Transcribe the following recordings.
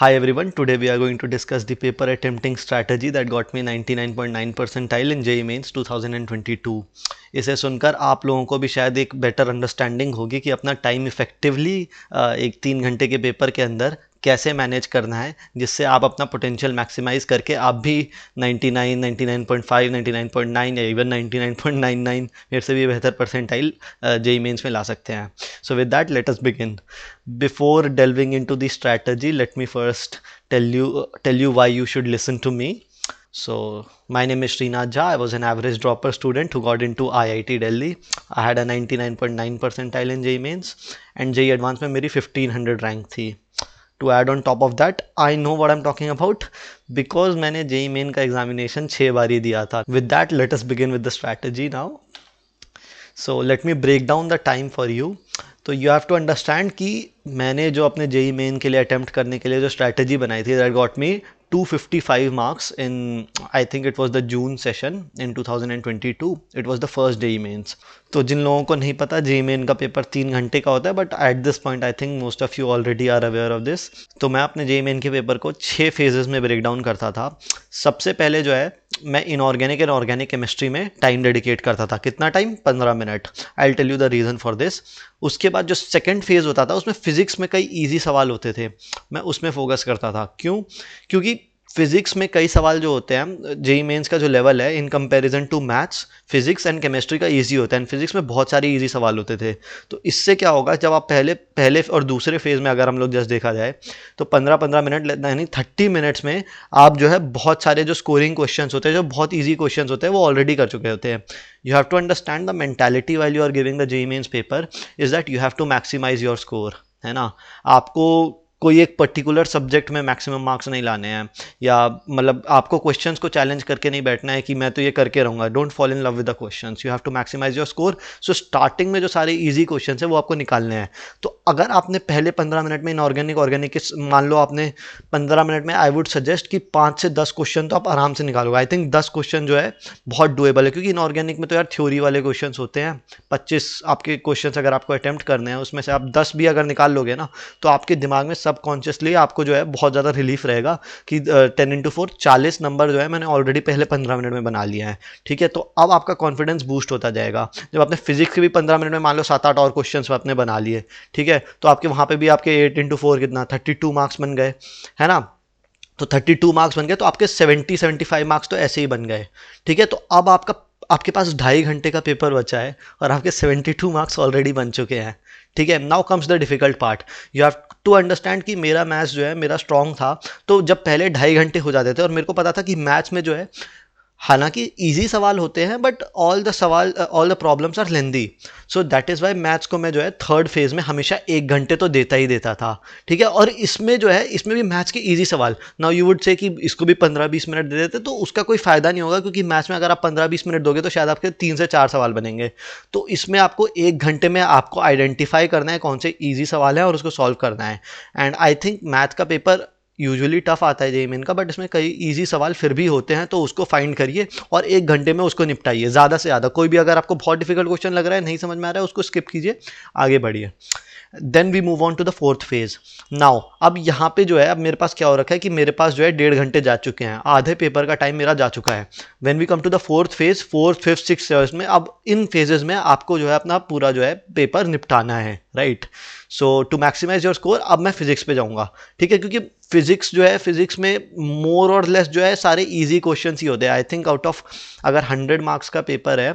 Hi everyone, today we are going to discuss the paper attempting strategy that got me 99.9 percentile in JEE Mains 2022. इसे सुनकर आप लोगों को भी शायद एक बेटर अंडरस्टैंडिंग होगी कि अपना टाइम इफेक्टिवली एक 3 घंटे के पेपर के अंदर कैसे मैनेज करना है जिससे आप अपना पोटेंशियल मैक्सिमाइज करके आप भी 99, 99.5, 99.9 या इवन 99.99 मेरे से भी बेहतर परसेंटाइल जेई मेंस में ला सकते हैं. So with that let us begin. Before delving into the strategy, let me first tell you why you should listen to me. So my name is Srinath Jha. I was an average dropper student who got into IIT Delhi. I had a 99.9 percentile in JEE Mains and JEE Advanced में मेरी 1500 rank थी. To add on top of that, I know what I'm talking about because मैंने JEE Main का examination 6 बार ही दिया था. With that, let us begin with the strategy now. So let me break down the time for you. तो you have to understand कि मैंने जो अपने JEE main के लिए अटैम्प्ट करने के लिए जो स्ट्रैटेजी बनाई थी that got me 255 marks in I think it was the June session in 2022. It was the first JEE Mains. तो जिन लोगों को नहीं पता जेई मेन का पेपर 3 घंटे का होता है but at this point I think most of you already are aware of this. तो मैं अपने जेई मेन के पेपर को 6 फेजेस में ब्रेक डाउन करता था. सबसे पहले जो है मैं इनऑर्गेनिक एंड ऑर्गेनिक केमिस्ट्री में टाइम डेडिकेट करता था. कितना time? 15 minute. I will tell you the reason for this. उसके बाद जो सेकंड फेज होता था उसमें फिजिक्स में कई इजी सवाल होते थे, मैं उसमें फोकस करता था. क्यों? क्योंकि फिजिक्स में कई सवाल जो होते हैं जेई मेंस का जो लेवल है in comparison to maths, physics and chemistry का इजी होता है एंड फिजिक्स में बहुत सारे इजी सवाल होते थे. तो इससे क्या होगा, जब आप पहले और दूसरे फेज में अगर हम लोग जस्ट देखा जाए तो 15-15 मिनट यानी 30 मिनट्स में आप जो है बहुत सारे जो स्कोरिंग क्वेश्चन होते हैं, जो बहुत ईजी क्वेश्चन होते हैं वो ऑलरेडी कर चुके होते हैं. You have to understand the mentality while you are giving the JEE Mains paper is that you have to maximize your score, है ना. आपको कोई एक पर्टिकुलर सब्जेक्ट में मैक्सिमम मार्क्स नहीं लाने हैं या मतलब आपको क्वेश्चंस को चैलेंज करके नहीं बैठना है कि मैं तो ये करके रहूँगा. Don't fall in love with the questions, you have to maximise your score. So starting में जो सारे इजी क्वेश्चंस है वो आपको निकालने हैं. तो अगर आपने पहले 15 मिनट में इनऑर्गेनिक मान लो आपने 15 मिनट में, आई वुड सजेस्ट कि 5 से 10 क्वेश्चन तो आप आराम से निकालोगे. आई थिंक 10 क्वेश्चन जो है बहुत डुएबल है क्योंकि इनऑर्गेनिक में तो यार थ्योरी वाले क्वेश्चन होते हैं. 25 आपके क्वेश्चन अगर आपको अटेम्प्ट करने हैं उसमें से आप 10 भी अगर निकाल लोगे ना तो आपके दिमाग में सबकॉन्शियसली आपको जो है बहुत ज़्यादा रिलीफ रहेगा कि 10x4 40 नंबर जो है मैंने ऑलरेडी पहले 15 मिनट में बना लिया है. ठीक है, तो अब आपका कॉन्फिडेंस बूस्ट होता जाएगा. जब आपने फिजिक्स के भी 15 मिनट में मान लो 7-8 और क्वेश्चंस आपने बना लिए, ठीक है, तो आपके वहाँ पे भी आपके 8x4 कितना 32 मार्क्स बन गए, है ना. तो 32 मार्क्स बन गए तो आपके 70-75 मार्क्स तो ऐसे ही बन गए. ठीक है, तो अब आपके पास 2.5 घंटे का पेपर बचा है और आपके 72 मार्क्स ऑलरेडी बन चुके हैं. ठीक है, now comes the difficult part. You have to understand कि मेरा मैथ्स जो है मेरा स्ट्रॉन्ग था. तो जब पहले 2.5 घंटे हो जाते थे और मेरे को पता था कि मैथ्स में जो है हालांकि इजी सवाल होते हैं but all the problems are lengthy. So that is why maths को मैं जो है थर्ड फेज में हमेशा 1 घंटे तो देता ही देता था. ठीक है, और इसमें जो है इसमें भी मैथ्स के इजी सवाल. नाउ यू वुड से कि इसको भी 15-20 मिनट दे देते तो उसका कोई फायदा नहीं होगा क्योंकि मैथ्स में अगर आप 15-20 मिनट दोगे तो शायद आपके 3 से 4 सवाल बनेंगे. तो इसमें आपको 1 घंटे में आपको आइडेंटिफाई करना है कौन से ईजी सवाल हैं और उसको सॉल्व करना है. एंड आई थिंक मैथ का पेपर यूजुअली टफ आता है जेईई मेन का बट इसमें कई इजी सवाल फिर भी होते हैं. तो उसको फाइंड करिए और 1 घंटे में उसको निपटाइए ज़्यादा से ज़्यादा. कोई भी अगर आपको बहुत डिफिकल्ट क्वेश्चन लग रहा है, नहीं समझ में आ रहा है, उसको स्किप कीजिए, आगे बढ़िए. Then we move on to the fourth phase. Now अब यहाँ पे जो है अब मेरे पास क्या हो रखा है कि मेरे पास जो है 1.5 घंटे जा चुके हैं, आधे पेपर का टाइम मेरा जा चुका है. When we come to the fourth phase, 4th, 5th, 6th, 7th में, अब इन फेजेस में आपको जो है अपना पूरा जो है पेपर निपटाना है, right. So to maximise your score अब मैं फिजिक्स पे जाऊंगा. ठीक है, क्योंकि फिजिक्स जो है फिजिक्स में मोर और लेस जो है सारे इजी क्वेश्चंस ही होते हैं. आई थिंक आउट ऑफ अगर 100 मार्क्स का पेपर है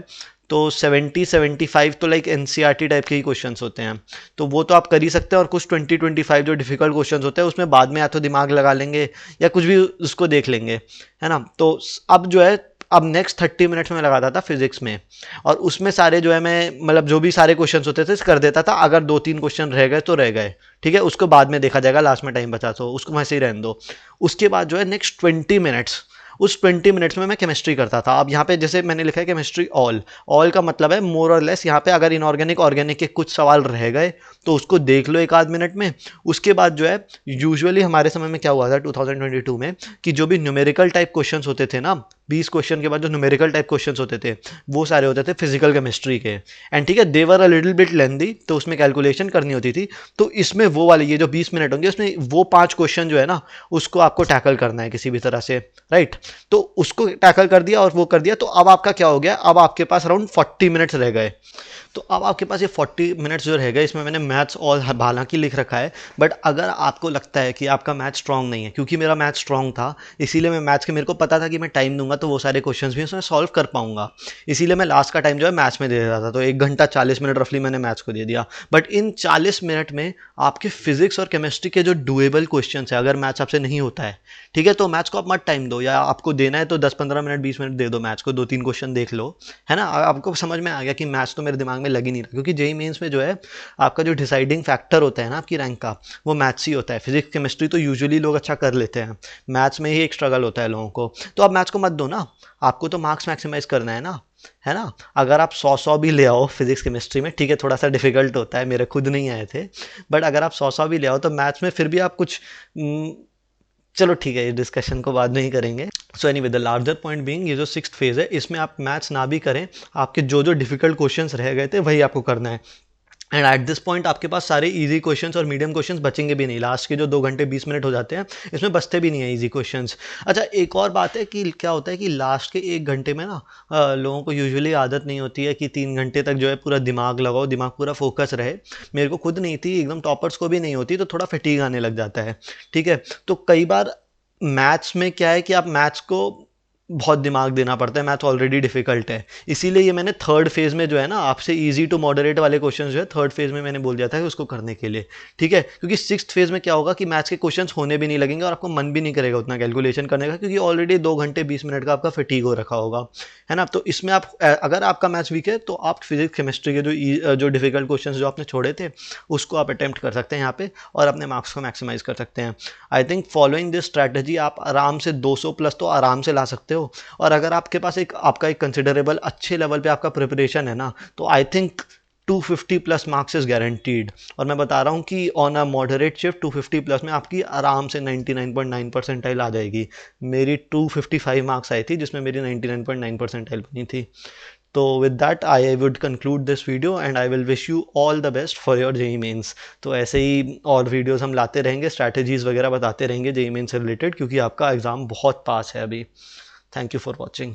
तो 70-75 तो लाइक एनसीईआरटी टाइप के ही क्वेश्चंस होते हैं. तो वो तो आप कर ही सकते हैं और कुछ 20-25 जो डिफिकल्ट क्वेश्चंस होते हैं उसमें बाद में या तो दिमाग लगा लेंगे या कुछ भी उसको देख लेंगे, है ना. तो अब जो है अब नेक्स्ट 30 मिनट्स में लगाता था फिजिक्स में और उसमें सारे जो है मैं मतलब जो भी सारे क्वेश्चंस होते थे कर देता था. अगर 2-3 क्वेश्चन रह गए तो रह गए, ठीक है, उसको बाद में देखा जाएगा, लास्ट में टाइम बचा तो उसको वैसे ही रहने दो. उसके बाद जो है नेक्स्ट 20 मिनट्स, उस 20 मिनट्स में मैं केमिस्ट्री करता था. अब यहाँ पे जैसे मैंने लिखा है केमिस्ट्री ऑल का मतलब है मोर और लेस. यहाँ पे अगर इनऑर्गेनिक ऑर्गेनिक के कुछ सवाल रह गए तो उसको देख लो 1-8 मिनट में. उसके बाद जो है यूजुअली हमारे समय में क्या हुआ था 2022 में कि जो भी न्यूमेरिकल टाइप क्वेश्चंस होते थे ना 20 क्वेश्चन के बाद जो न्यूमेरिकल टाइप क्वेश्चन होते थे वो सारे होते थे फिजिकल केमिस्ट्री के। एंड ठीक है, दे वर अ लिटिल बिट लेंदी, तो उसमें कैलकुलेशन करनी होती थी। तो इसमें वो वाले ये जो 20 मिनट होंगे उसमें वो 5 क्वेश्चन जो है ना उसको आपको टैकल करना है किसी भी तरह से, राइट। तो उसको टैकल कर दिया और वो कर दिया, तो अब आपका क्या हो गया, अब आपके पास अराउंड 40 मिनट्स रह गए। तो अब आपके पास ये 40 मिनट्स जो रह गए, इसमें मैंने मैथ्स और हालांकि लिख रखा है, बट अगर आपको लगता है कि आपका मैथ स्ट्रांग नहीं है, क्योंकि मेरा मैथ स्ट्रांग था इसीलिए मैं मैथ्स के, मेरे को पता था कि मैं टाइम दूंगा तो वो सारे क्वेश्चंस भी उसमें सॉल्व कर पाऊंगा, इसीलिए मैं लास्ट का टाइम जो है मैथ्स में दे देता था। तो 1 घंटा 40 मिनट रफली मैंने मैथ्स को दे दिया। बट इन 40 मिनट में आपके फिजिक्स और केमिस्ट्री के जो डुएबल क्वेश्चन है, अगर मैथ्स आपसे नहीं होता है, ठीक है, तो मैथ्स को आप मत टाइम दो, या आपको देना है तो 10-15 मिनट 20 मिनट दे दो मैथ्स को, 2-3 क्वेश्चन देख लो, है ना। आपको समझ में आ गया कि मैथ्स तो मेरे दिमाग में लग ही नहीं रहा, क्योंकि जेई मेंस में जो है आपका जो डिसाइडिंग फैक्टर होता है ना आपकी रैंक का, वो मैथ्स ही होता है। फिजिक्स केमिस्ट्री तो यूजुअली लोग अच्छा कर लेते हैं, मैथ्स में ही एक स्ट्रगल होता है लोगों को। तो आप मैथ्स को मत दो ना, आपको तो मार्क्स मैक्सिमाइज करना है ना। अगर आप 100 भी ले आओ फिजिक्स केमिस्ट्री में, ठीक है थोड़ा सा डिफिकल्ट होता है, मेरे खुद नहीं आए थे, बट अगर आप 100 भी ले आओ तो मैथ्स में फिर भी आप कुछ चलो ठीक है, ये डिस्कशन को बाद में ही करेंगे। So anyway, the larger point being, ये जो 6th फेज है इसमें आप मैथ्स ना भी करें, आपके जो जो डिफिकल्ट क्वेश्चंस रह गए थे वही आपको करना है। एंड एट दिस पॉइंट आपके पास सारे इजी क्वेश्चंस और मीडियम क्वेश्चंस बचेंगे भी नहीं, लास्ट के जो 2 घंटे 20 मिनट हो जाते हैं इसमें बचते भी नहीं है इजी क्वेश्चंस। अच्छा, एक और बात है कि क्या होता है कि लास्ट के 1 घंटे में ना लोगों को यूजुअली आदत नहीं होती है कि 3 घंटे तक जो है पूरा दिमाग लगाओ, दिमाग पूरा फोकस रहे। मेरे को खुद नहीं थी, एकदम टॉपर्स को भी नहीं होती, तो थोड़ा फटीग आने लग जाता है, ठीक है। तो कई बार मैथ्स में क्या है कि आप मैथ्स को बहुत दिमाग देना पड़ता है, मैथ्स ऑलरेडी डिफिकल्ट है, इसीलिए ये मैंने थर्ड फेज में जो है ना आपसे इजी टू मॉडरेट वाले क्वेश्चंस जो है थर्ड फेज में मैंने बोल दिया था कि उसको करने के लिए, ठीक है। क्योंकि 6th फेज में क्या होगा कि मैथ्स के क्वेश्चंस होने भी नहीं लगेंगे और आपको मन भी नहीं करेगा उतना कैलकुलेशन करने का, क्योंकि ऑलरेडी 2 घंटे 20 मिनट का आपका फटीग हो रखा होगा, है ना। तो इसमें आप अगर आपका मैथ्स वीक है तो आप फिजिक्स केमिस्ट्री के जो डिफिकल्ट क्वेश्चंस जो आपने छोड़े थे उसको आप अटेम्प्ट कर सकते हैं यहाँ पे और अपने मार्क्स को मैक्सिमाइज कर सकते हैं। I think following this strategy आप आराम से 200 प्लस तो आराम से ला सकते हो। और अगर आपके पास आपका एक कंसिडरेबल अच्छे लेवल पे आपका प्रिपरेशन है ना, तो I think 250 plus marks is guaranteed. और मैं बता रहा हूँ कि on a moderate shift 250 plus में आपकी आराम से 99.9 परसेंटाइल आ जाएगी। मेरी 255 मार्क्स आई थी जिसमें मेरी 99.9 परसेंटाइल बनी थी। तो with that I would conclude this video and I will wish you all the best for your JEE Mains. तो ऐसे ही और वीडियोस हम लाते रहेंगे, स्ट्रैटेजीज वगैरह बताते रहेंगे जेई मेंस से रिलेटेड, क्योंकि आपका एग्ज़ाम बहुत पास है अभी। Thank you for watching.